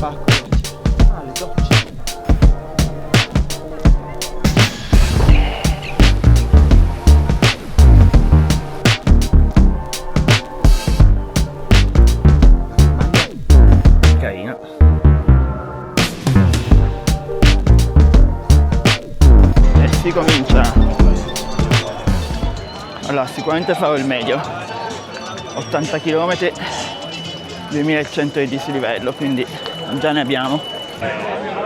pacco. Ah, le docce. Carino. E si comincia. Allora, sicuramente farò il medio. 80 km, 2100 di dislivello, quindi già ne abbiamo.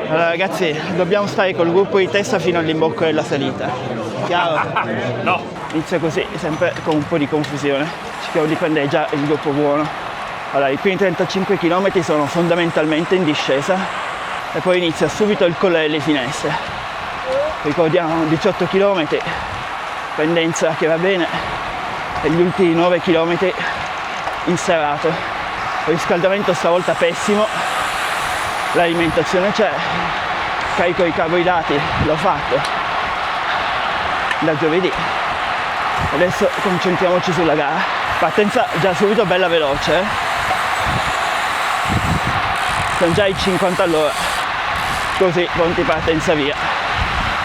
Allora ragazzi, dobbiamo stare col gruppo di testa fino all'imbocco della salita. Chiaro? No. Inizia così, sempre con un po' di confusione. Cerchiamo di prendere già il gruppo buono. Allora, i primi 35 km sono fondamentalmente in discesa e poi inizia subito il Colle delle Finestre. Ricordiamo 18 km, pendenza che va bene, e gli ultimi 9 km in serrato. Il riscaldamento stavolta pessimo, l'alimentazione c'è, carico di carboidrati l'ho fatto da giovedì. Adesso concentriamoci sulla gara. Partenza già subito bella veloce, sono già i 50 all'ora, così pronti partenza via.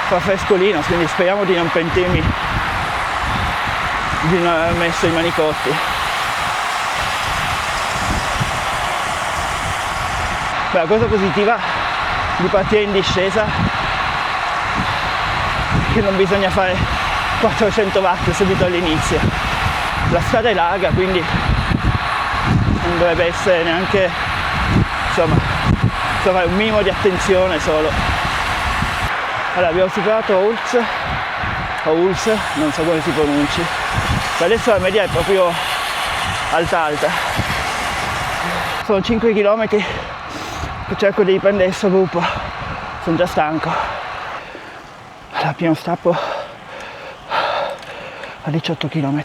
Fa frescolino, quindi speriamo di non pentirmi di non aver messo i manicotti. Beh, la cosa positiva di partire in discesa è che non bisogna fare 400 watt subito all'inizio. La strada è larga, quindi non dovrebbe essere neanche, insomma, trovare un minimo di attenzione solo. Allora, abbiamo superato Ulz, non so come si pronunci. Adesso la media è proprio alta. Sono 5 km che cerco di riprendere questo gruppo, sono già stanco. Allora, pieno stappo a 18 km.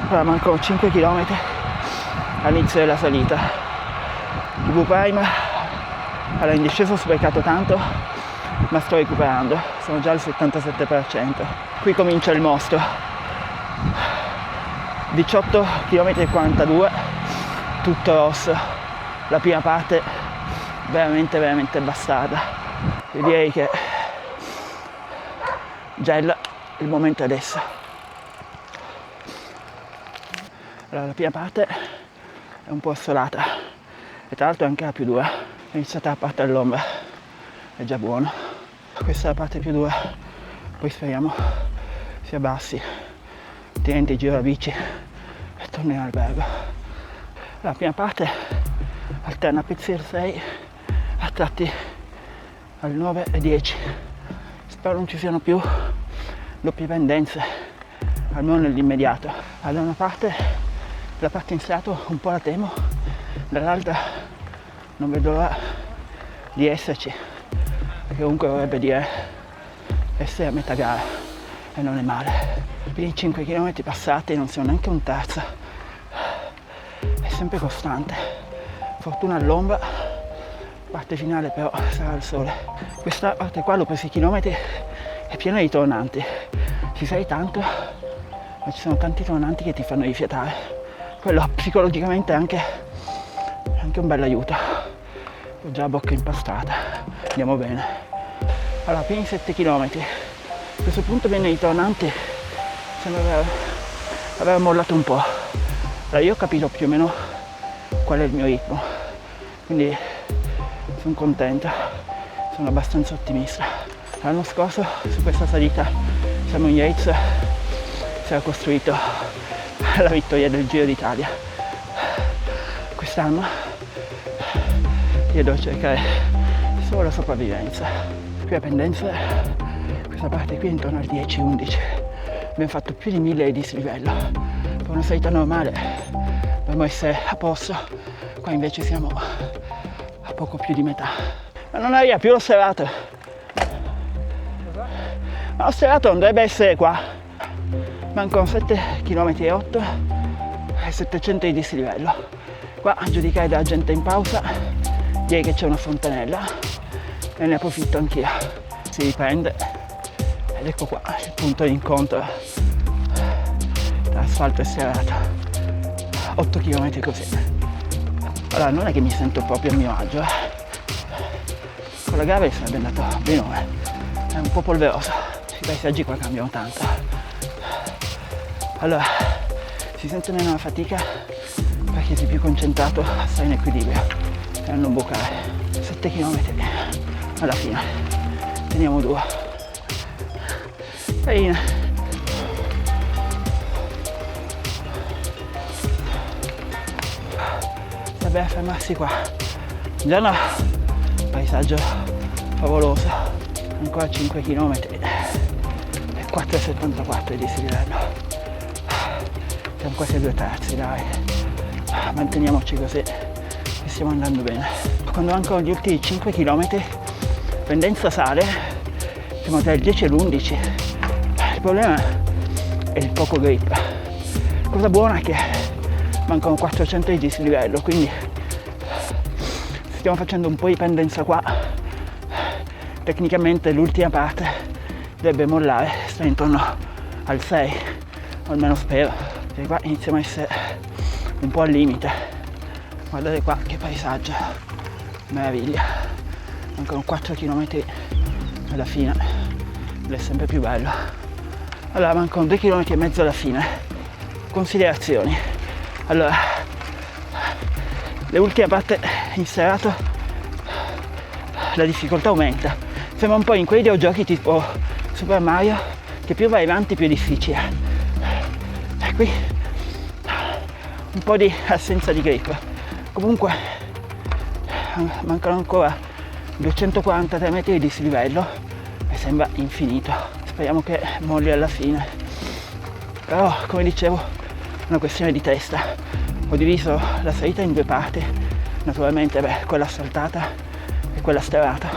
Allora, mancano 5 km all'inizio della salita. Il V-Prime, allora, in discesa ho sprecato tanto, ma sto recuperando, sono già al 77%. Qui comincia il mostro. 18 km e 42, tutto rosso. La prima parte veramente bastarda. Io direi che gel, il momento è adesso. Allora, la prima parte è un po' assolata e tra l'altro anche la più dura. È iniziata la parte all'ombra, è già buono. Questa è la parte più dura, poi speriamo si abbassi, altrimenti giro la bici e torno in albergo. La prima parte alterna pezzi al 6, a tratti al 9 e 10. Spero non ci siano più doppie pendenze, almeno nell'immediato. Da una parte, la parte in serrato un po' la temo, dall'altra non vedo l'ora di esserci, perché comunque vorrebbe dire essere a metà gara e non è male. I 5 km passati non sono neanche un terzo, è sempre costante. Fortuna all'ombra, parte finale però sarà il sole. Questa parte qua, dopo 6 km, è piena di tornanti, ci sei tanto, ma ci sono tanti tornanti che ti fanno rifiatare. Quello psicologicamente è anche un bel aiuto. Ho già la bocca impastata, andiamo bene. Allora, primi 7 km, a questo punto viene i tornanti, sembra aver mollato un po'. Allora, io ho capito più o meno qual è il mio ritmo, quindi sono contento, sono abbastanza ottimista. L'anno scorso su questa salita Simon Yates si era costruito la vittoria del Giro d'Italia. Quest'anno io devo cercare solo la sopravvivenza. Qui a pendenza, questa parte qui è intorno al 10-11. Abbiamo fatto più di 1000 di dislivello. Per una salita normale dovremmo essere a posto, qua invece siamo a poco più di metà. Ma non arriva più lo serrato. Ma lo serrato non dovrebbe essere qua. Mancano 7 km e 8 e 700 di dislivello. Qua, a giudicare dalla gente in pausa, direi che c'è una fontanella e ne approfitto anch'io. Si riprende ed ecco qua il punto di incontro tra asfalto e serrato. 8 km così. Allora, non è che mi sento proprio a mio agio, con la gara sarebbe andato benone. È un po' polveroso, i paesaggi qua cambiano tanto. Allora, si sente meno la fatica perché sei più concentrato a stare in equilibrio e a non bucare. 7 km alla fine, teniamo duro. Bene. Sta bene fermarsi qua. Già no, paesaggio favoloso, ancora 5 km e 4,74 di dislivello. Siamo quasi a 2 terzi, dai. Manteniamoci così e stiamo andando bene. Quando mancano gli ultimi 5 km, pendenza sale, siamo tra il 10 e l'11. Il problema è il poco grip. La cosa buona è che mancano 400 di dislivello, quindi stiamo facendo un po' di pendenza qua. Tecnicamente l'ultima parte dovrebbe mollare, sta intorno al 6, o almeno spero, perché qua iniziamo a essere un po' al limite. Guardate qua che paesaggio, meraviglia. Mancano 4 km alla fine ed è sempre più bello. Allora, mancano 2 km e mezzo alla fine. Considerazioni. Allora, le ultime parte in serrato la difficoltà aumenta. Sembra un po' in quei videogiochi tipo Super Mario che più vai avanti più è difficile. E qui un po' di assenza di grip. Comunque mancano ancora 243 metri di dislivello e sembra infinito. Speriamo che molli alla fine. Però, come dicevo, è una questione di testa. Ho diviso la salita in 2 parti. Naturalmente, quella asfaltata e quella sterrata.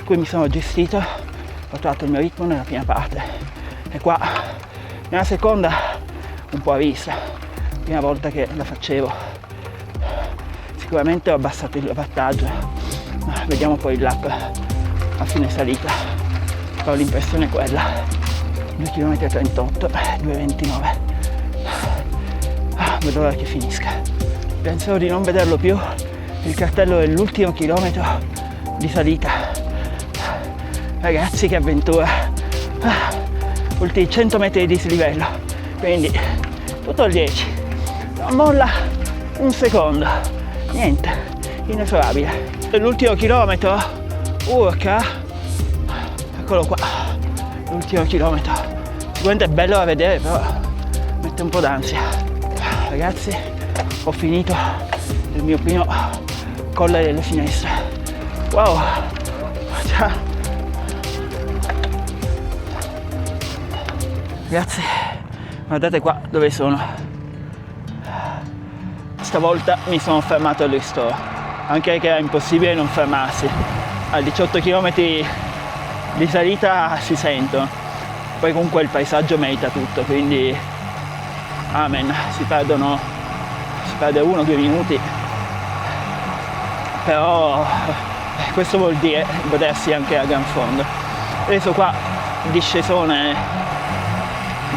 Qui mi sono gestito, ho trovato il mio ritmo nella prima parte. E qua, nella seconda, un po' a vista. Prima volta che la facevo. Sicuramente ho abbassato il wattaggio. Vediamo poi il lap a fine salita. Però l'impressione è quella. 2 km e 38, 2,29. Vedo l'ora che finisca. Pensavo di non vederlo più. Il cartello dell'ultimo chilometro di salita. Ragazzi, che avventura. Ultimi 100 metri di dislivello. Quindi tutto il 10. Non molla un secondo. Niente. Inesorabile. L'ultimo chilometro. Urca. Eccolo qua. L'ultimo chilometro. Sicuramente è bello da vedere, però mette un po' d'ansia. Ragazzi, ho finito il mio primo colle delle finestre. Wow. Ragazzi, guardate qua dove sono. Stavolta mi sono fermato al ristoro, anche perché era impossibile non fermarsi. A 18 km di salita si sentono, poi comunque il paesaggio merita tutto, quindi amen. Si perde 1-2 minuti, però questo vuol dire godersi anche a gran fondo. Adesso qua discesone,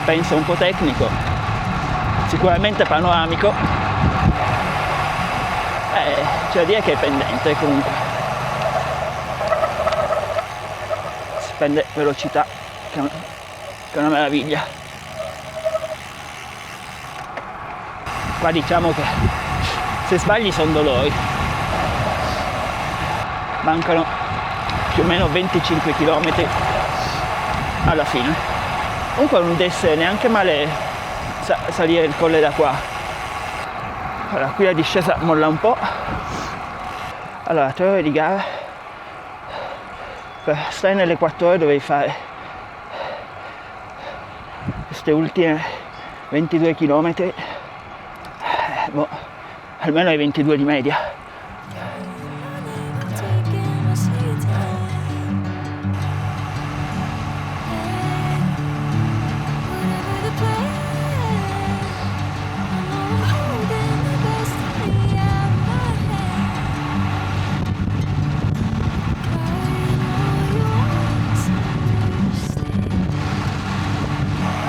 penso un po' tecnico, sicuramente panoramico, c'è da dire che è pendente comunque, si prende velocità, che è una meraviglia. Qua diciamo che se sbagli sono dolori. Mancano più o meno 25 km alla fine. Comunque non deve essere neanche male salire il colle da qua. Allora, qui la discesa molla un po'. Allora, 3 ore di gara. Per stare nelle 4 ore dovevi fare queste ultime 22 km. Almeno ai 22 di media.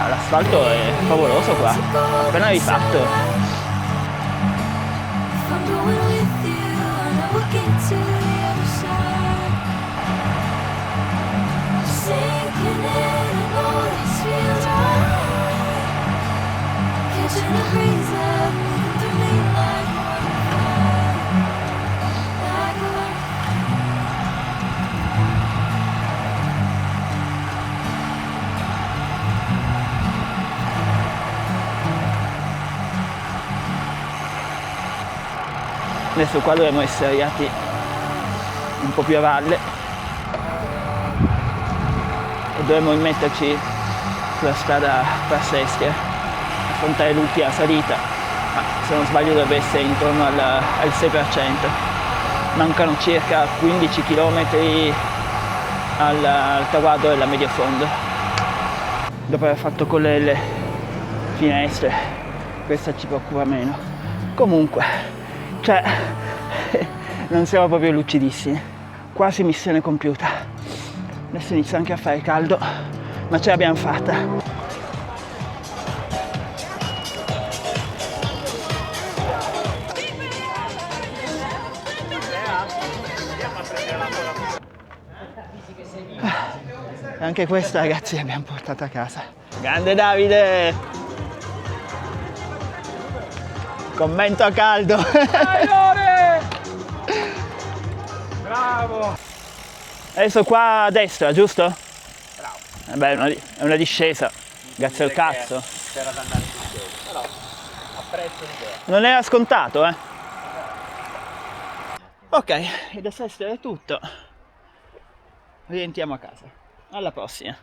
L'asfalto è favoloso qua, appena rifatto. adesso qua dovremmo essere arrivati un po' più a valle e dovremmo rimetterci sulla strada Prassestia, affrontare l'ultima salita, ma se non sbaglio dovrebbe essere intorno al 6%. Mancano circa 15 km al traguardo della media fondo. Dopo aver fatto con le finestre, questa ci preoccupa meno. Comunque, cioè, non siamo proprio lucidissimi. Quasi missione compiuta. Adesso inizia anche a fare caldo, ma ce l'abbiamo fatta. Anche questa, ragazzi, l'abbiamo portata a casa. Grande Davide! Commento a caldo! Dai Lore! Bravo! Adesso qua a destra, giusto? Bravo. Beh, è una discesa. Grazie al cazzo. C'era da andare in discesa. No, apprezzo l'idea. Non era scontato, eh? Ok, e da Sestri è tutto. Rientriamo a casa. Alla prossima.